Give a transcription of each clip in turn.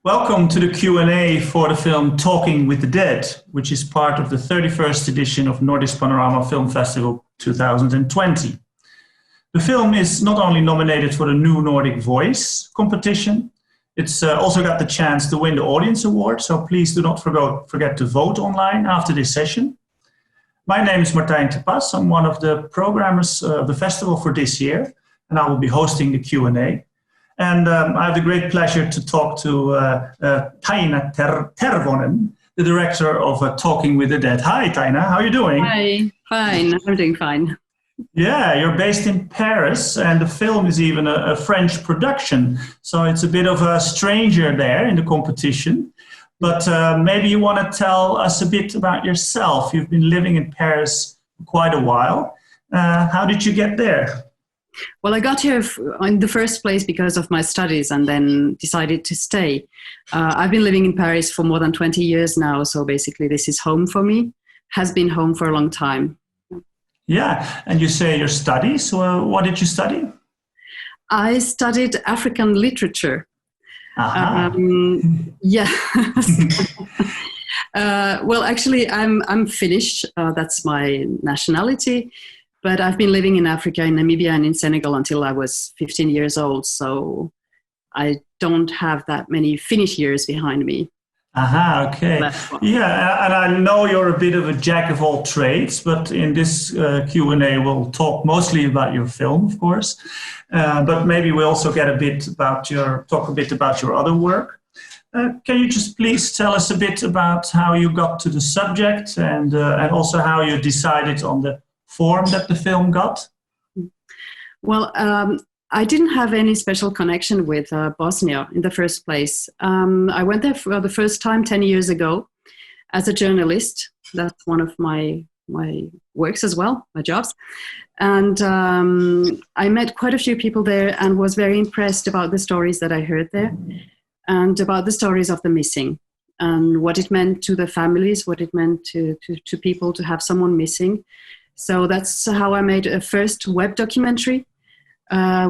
Welcome to the Q&A for the film Talking with the Dead, which is part of the 31st edition of Nordisk Panorama Film Festival 2020. The film is not only nominated for the New Nordic Voice competition, it's also got the chance to win the Audience Award, so please do not forget to vote online after this session. My name is Martijn. I'm one of the programmers of the festival for this year, and I will be hosting the Q&A. And I have the great pleasure to talk to Taina Tervonen, the director of Talking with the Dead. Hi, Taina. How are you doing? Hi. Fine. I'm doing fine. Yeah, you're based in Paris, and the film is even a French production. So it's a bit of a stranger there in the competition. But maybe you want to tell us a bit about yourself. You've been living in Paris for quite a while. How did you get there? Well, I got here in the first place because of my studies and then decided to stay. I've been living in Paris for more than 20 years now, so basically this is home for me, has been home for a long time. Yeah, and you say your studies, what did you study? I studied African literature. Yeah. Well, actually, I'm Finnish, that's my nationality. But I've been living in Africa, in Namibia and in Senegal until I was 15 years old. So I don't have that many Finnish years behind me. Okay. Yeah, and I know you're a bit of a jack of all trades, but in this Q&A we'll talk mostly about your film, of course. But maybe we also get talk a bit about your other work. Can you just please tell us a bit about how you got to the subject and also how you decided on the form that the film got? Well, I didn't have any special connection with Bosnia in the first place. I went there for the first time 10 years ago as a journalist. That's one of my works as well, my jobs. And I met quite a few people there and was very impressed about the stories that I heard there and about the stories of the missing and what it meant to the families, what it meant to people to have someone missing. So that's how I made a first web documentary,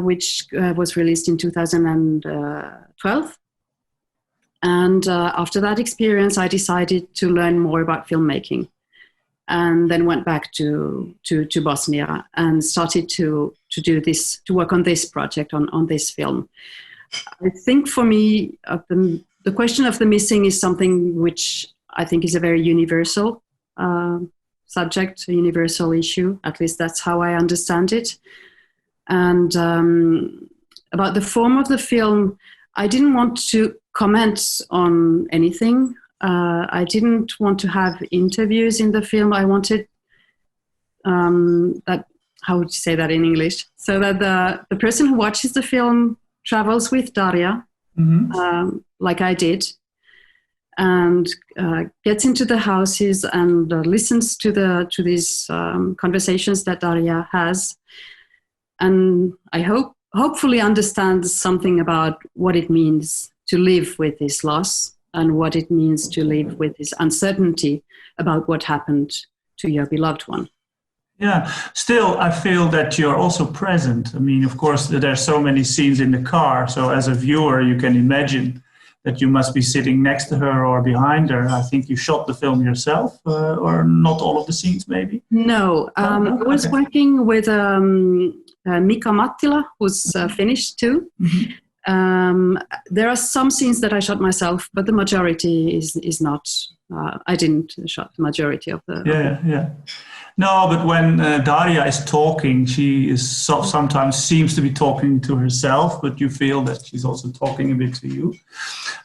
which was released in 2012. And after that experience, I decided to learn more about filmmaking, and then went back to Bosnia and started to work on this project, on this film. I think for me, the question of the missing is something which I think is a very universal subject, a universal issue. At least that's how I understand it. And about the form of the film, I didn't want to comment on anything. I didn't want to have interviews in the film. I wanted that, how would you say that in English? So that the person who watches the film travels with Daria, like I did, and gets into the houses and listens to these conversations that Daria has, and I hopefully understands something about what it means to live with this loss and what it means to live with this uncertainty about what happened to your beloved one. Yeah, still I feel that you're also present. I mean, of course, there are so many scenes in the car, so as a viewer you can imagine that you must be sitting next to her or behind her. I think you shot the film yourself, or not all of the scenes, maybe? No, I was working with Mika Mattila, who's Finnish too. There are some scenes that I shot myself, but the majority is not. I didn't shot the majority of the... Yeah. No, but when Daria is talking, she is sometimes seems to be talking to herself, but you feel that she's also talking a bit to you.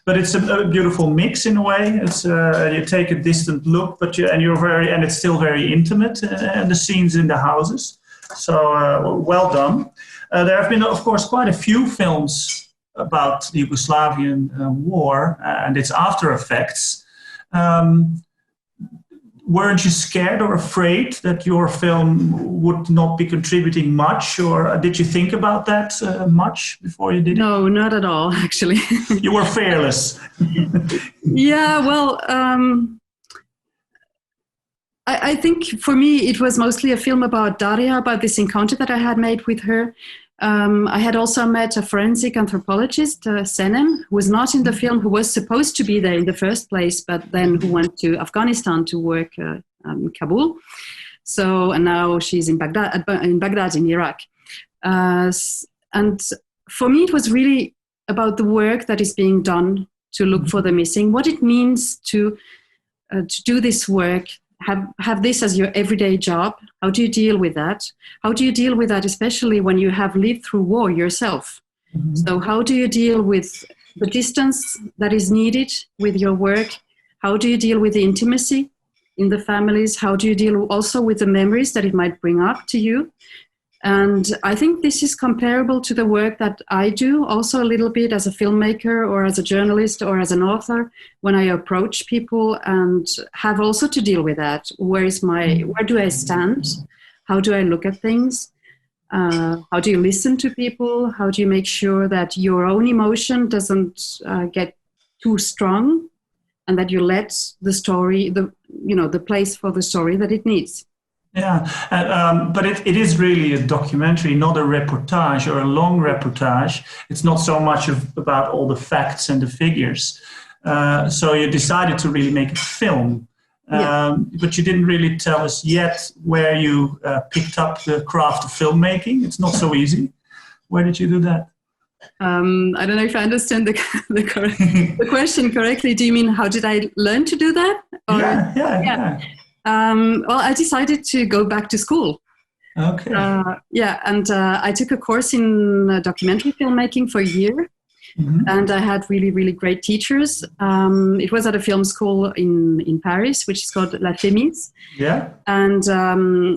But it's a beautiful mix in a way. It's you take a distant look, but and it's still very intimate. And the scenes in the houses, so well done. There have been, of course, quite a few films about the Yugoslavian war and its after effects. Weren't you scared or afraid that your film would not be contributing much, or did you think about that much before you did it? No, not at all, actually. You were fearless. Yeah, well, I think for me it was mostly a film about Daria, about this encounter that I had made with her. I had also met a forensic anthropologist, Senem, who was not in the film, who was supposed to be there in the first place, but then who went to Afghanistan to work in Kabul. So, and now she's in Baghdad, in Iraq. And for me, it was really about the work that is being done to look for the missing, what it means to do this work, have this as your everyday job. How do you deal with that? How do you deal with that, especially when you have lived through war yourself? Mm-hmm. So how do you deal with the distance that is needed with your work? How do you deal with the intimacy in the families? How do you deal also with the memories that it might bring up to you? And I think this is comparable to the work that I do also a little bit as a filmmaker or as a journalist or as an author when I approach people and have also to deal with that. Where do I stand? How do I look at things? How do you listen to people? How do you make sure that your own emotion doesn't get too strong and that you let the story, the place for the story that it needs? Yeah, but it is really a documentary, not a reportage or a long reportage. It's not so much about all the facts and the figures. So you decided to really make a film. But you didn't really tell us yet where you picked up the craft of filmmaking. It's not so easy. Where did you do that? I don't know if I understand the question correctly. Do you mean how did I learn to do that? Or, yeah. Well, I decided to go back to school. Okay. And I took a course in documentary filmmaking for a year. Mm-hmm. And I had really, really great teachers. It was at a film school in Paris, which is called La Fémis. Yeah. And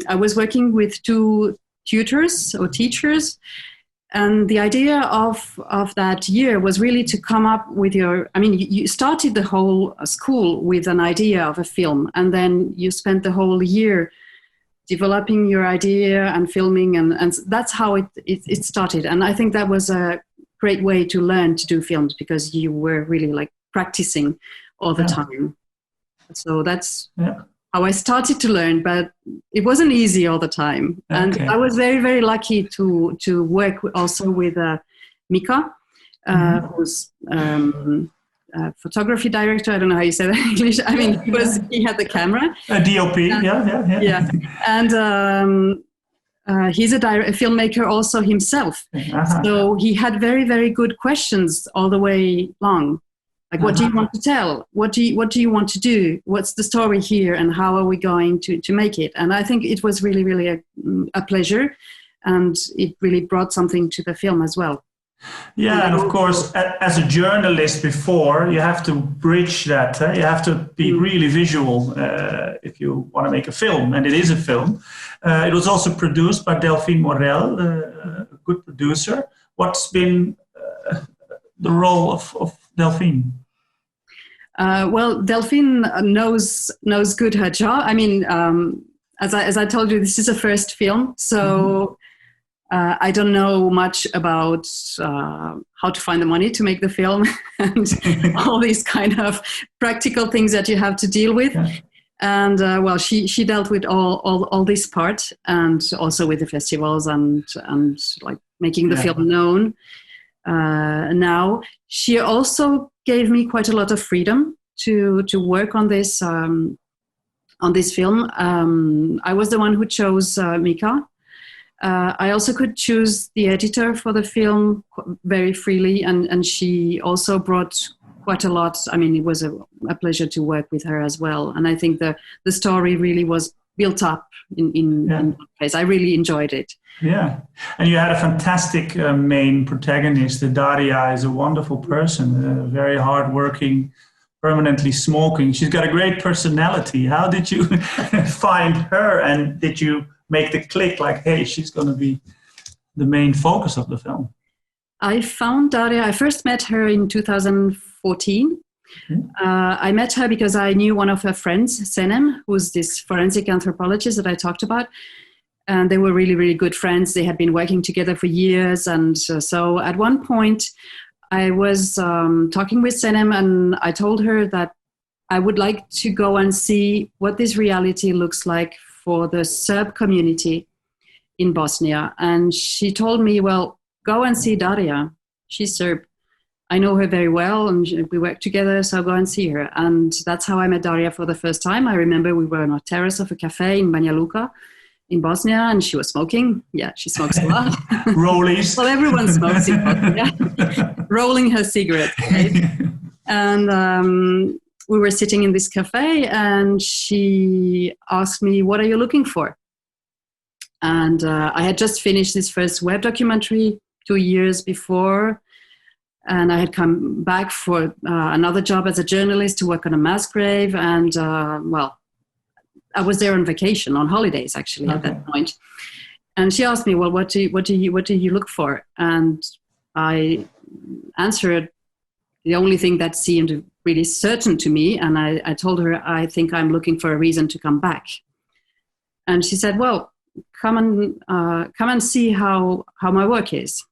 I was working with 2 tutors or teachers. And the idea of that year was really to come up with you started the whole school with an idea of a film, and then you spent the whole year developing your idea and filming, and that's how it started. And I think that was a great way to learn to do films because you were really like practicing all the time. So that's how I started to learn, but it wasn't easy all the time. Okay. And I was very, very lucky to work also with Mika, who's a photography director. I don't know how you say that in English. I mean, he had the camera. A DOP, yeah. And he's a filmmaker also himself. Uh-huh. So he had very, very good questions all the way long. Like, what do you want to tell? What do you want to do? What's the story here? And how are we going to make it? And I think it was really, really a pleasure. And it really brought something to the film as well. Yeah, and of course, as a journalist before, you have to bridge that. You have to be really visual if you want to make a film. And it is a film. It was also produced by Delphine Morel, a good producer. What's been the role of Delphine? Well, Delphine knows good her job. I mean, as I told you, this is a first film, so I don't know much about how to find the money to make the film and all these kind of practical things that you have to deal with. Yeah. And well, she dealt with all this part, and also with the festivals and like making the film known. Now she also gave me quite a lot of freedom to work on this film. I was the one who chose Mika. I also could choose the editor for the film very freely, and she also brought quite a lot. I mean, it was a pleasure to work with her as well. And I think the story really was built up in that place. I really enjoyed it. Yeah, and you had a fantastic main protagonist. Daria is a wonderful person, very hardworking, permanently smoking. She's got a great personality. How did you find her, and did you make the click like, hey, she's going to be the main focus of the film? I found Daria, I first met her in 2014. Mm-hmm. I met her because I knew one of her friends, Senem, who's this forensic anthropologist that I talked about. And they were really, really good friends. They had been working together for years. And so at one point, I was talking with Senem, and I told her that I would like to go and see what this reality looks like for the Serb community in Bosnia. And she told me, well, go and see Daria. She's Serb. I know her very well, and we work together, so go and see her. And that's how I met Daria for the first time. I remember we were on a terrace of a cafe in Banja Luka in Bosnia, and she was smoking. Yeah, she smokes a lot. Rollies. Well, everyone smokes in Bosnia. Rolling her cigarette, right? And we were sitting in this cafe, and she asked me, "What are you looking for?" And I had just finished this first web documentary 2 years before, and I had come back for another job as a journalist to work on a mass grave. And I was there on vacation, on holidays actually, at that point. And she asked me, "Well, what do you look for?" And I answered the only thing that seemed really certain to me, and I told her, "I think I'm looking for a reason to come back." And she said, "Well, come and see how my work is.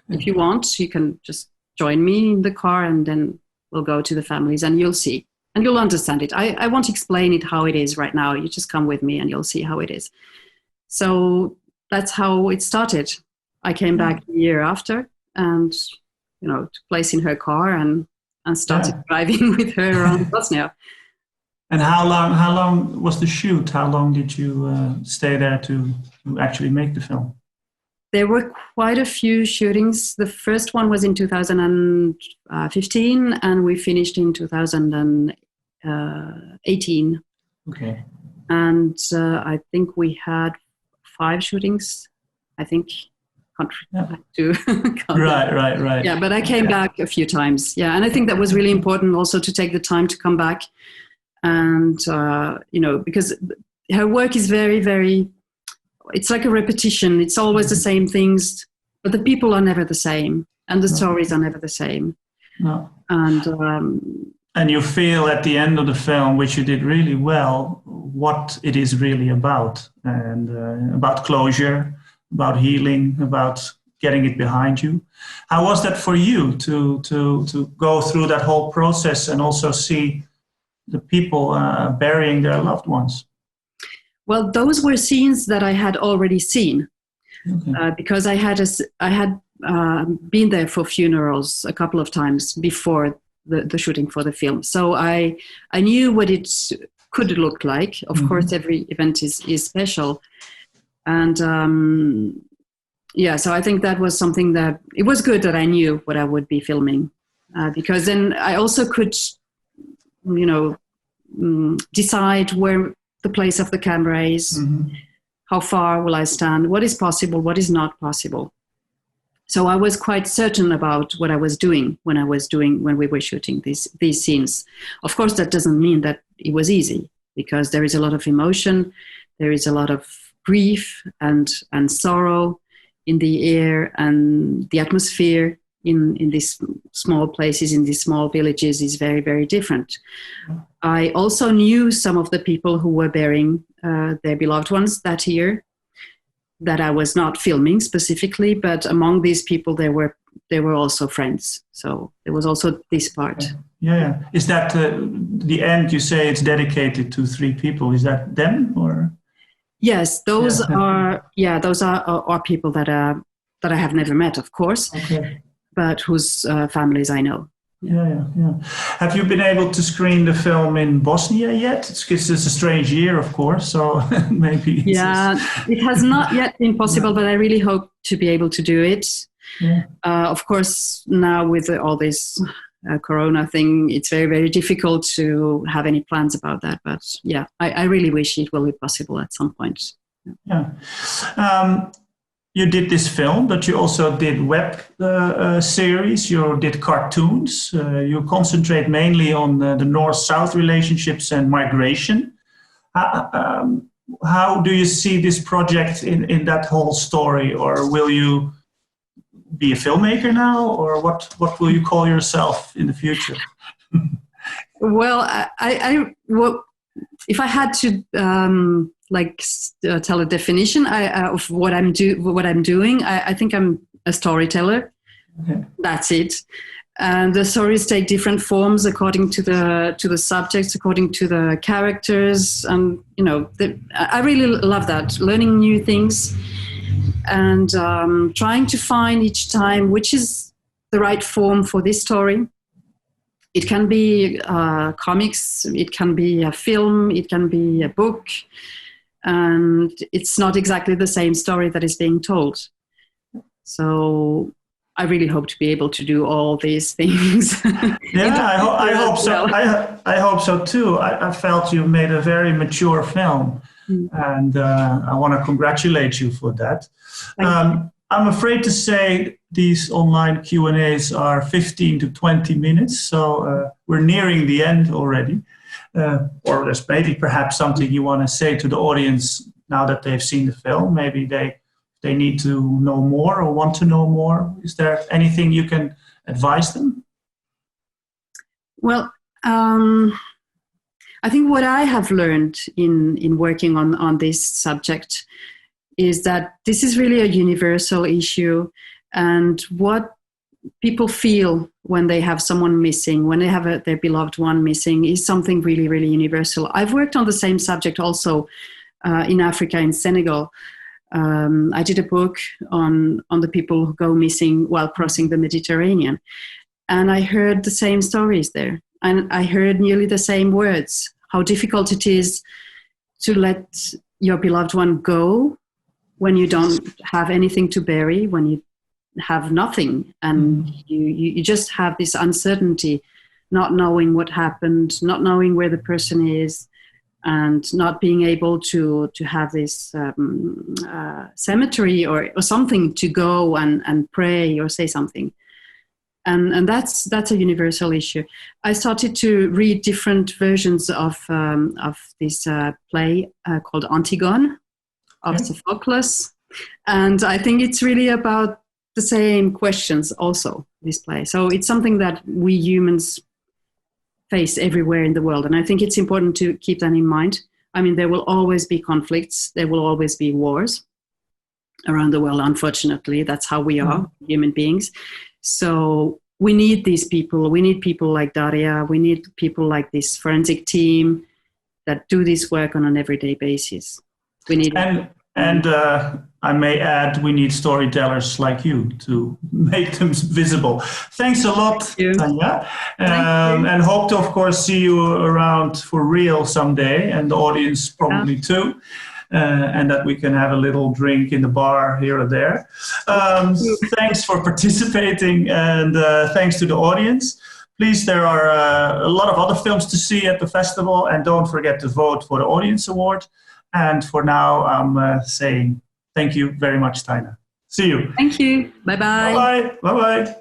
If you want, you can just join me in the car, and then we'll go to the families, and you'll see, and you'll understand it. I won't explain it how it is right now. You just come with me, and you'll see how it is." So that's how it started. I came back a year after, and took place in her car and started driving with her around Bosnia. And how long was the shoot? How long did you stay there to actually make the film? There were quite a few shootings. The first one was in 2015, and we finished in 2018. Okay. And I think we had 5 shootings. I think. Right. Yeah, but I came back a few times. Yeah, and I think that was really important also to take the time to come back, and because her work is very, very. It's like a repetition. It's always the same things, but the people are never the same, and the stories are never the same. No. And you feel at the end of the film, which you did really well, what it is really about, and about closure, about healing, about getting it behind you. How was that for you to go through that whole process and also see the people burying their loved ones? Well, those were scenes that I had already seen, because I had been there for funerals a couple of times before the shooting for the film. So I knew what it could look like. Of course, every event is special. And so I think that was something that it was good that I knew what I would be filming, because then I also could, decide where the place of the camera is, how far will I stand, what is possible, what is not possible. So I was quite certain about what I was doing when we were shooting these scenes. Of course, that doesn't mean that it was easy, because there is a lot of emotion, there is a lot of grief and sorrow in the air, and the atmosphere in these small places, in these small villages, is very, very different. I also knew some of the people who were burying their beloved ones that year, that I was not filming specifically, but among these people there were also friends. So there was also this part. Yeah. Is that the end? You say it's dedicated to 3 people. Is that them or? Yes, those are people that I have never met, of course, but whose families I know. Yeah. Have you been able to screen the film in Bosnia yet? It's a strange year, of course, so maybe. It has not yet been possible, but I really hope to be able to do it. Yeah. Of course, now with all this Corona thing, it's very, very difficult to have any plans about that. But yeah, I really wish it will be possible at some point. Yeah. You did this film, but you also did web series, you did cartoons. You concentrate mainly on the North-South relationships and migration. How do you see this project in that whole story? Or will you be a filmmaker now? Or what will you call yourself in the future? Well, if I had to tell a definition of what I'm doing, I think I'm a storyteller. Okay. That's it. And the stories take different forms according to the subjects, according to the characters, and I really love that, learning new things. and trying to find each time which is the right form for this story. It can be comics, it can be a film, it can be a book, and it's not exactly the same story that is being told. So I really hope to be able to do all these things. Yeah, I hope so. I hope so too. I felt you made a very mature film, and I want to congratulate you for that. I'm afraid to say these online Q&As are 15 to 20 minutes, so we're nearing the end already. Or there's maybe perhaps something you want to say to the audience now that they've seen the film. Maybe they need to know more or want to know more. Is there anything you can advise them? Well, I think what I have learned in working on this subject is that this is really a universal issue, and what people feel when they have someone missing, when they have their beloved one missing, is something really, really universal. I've worked on the same subject also in Africa, in Senegal. I did a book on the people who go missing while crossing the Mediterranean, and I heard the same stories there, and I heard nearly the same words, how difficult it is to let your beloved one go when you don't have anything to bury, when you have nothing, and you just have this uncertainty, not knowing what happened, not knowing where the person is, and not being able to have this cemetery or something to go and pray or say something. And that's a universal issue. I started to read different versions of this play called Antigone of Sophocles. And I think it's really about the same questions also, this play. So it's something that we humans face everywhere in the world. And I think it's important to keep that in mind. I mean, there will always be conflicts. There will always be wars around the world, unfortunately. That's how we are, human beings. So we need these people. We need people like Daria. We need people like this forensic team that do this work on an everyday basis. We need and I may add, we need storytellers like you to make them visible. Thanks a lot, Taina. And hope to, of course, see you around for real someday, and the audience probably too. And that we can have a little drink in the bar here or there. Thanks for participating, and thanks to the audience. Please, there are a lot of other films to see at the festival, and don't forget to vote for the Audience Award. And for now, I'm saying thank you very much, Taina. See you. Thank you. Bye-bye. Bye-bye. Bye-bye.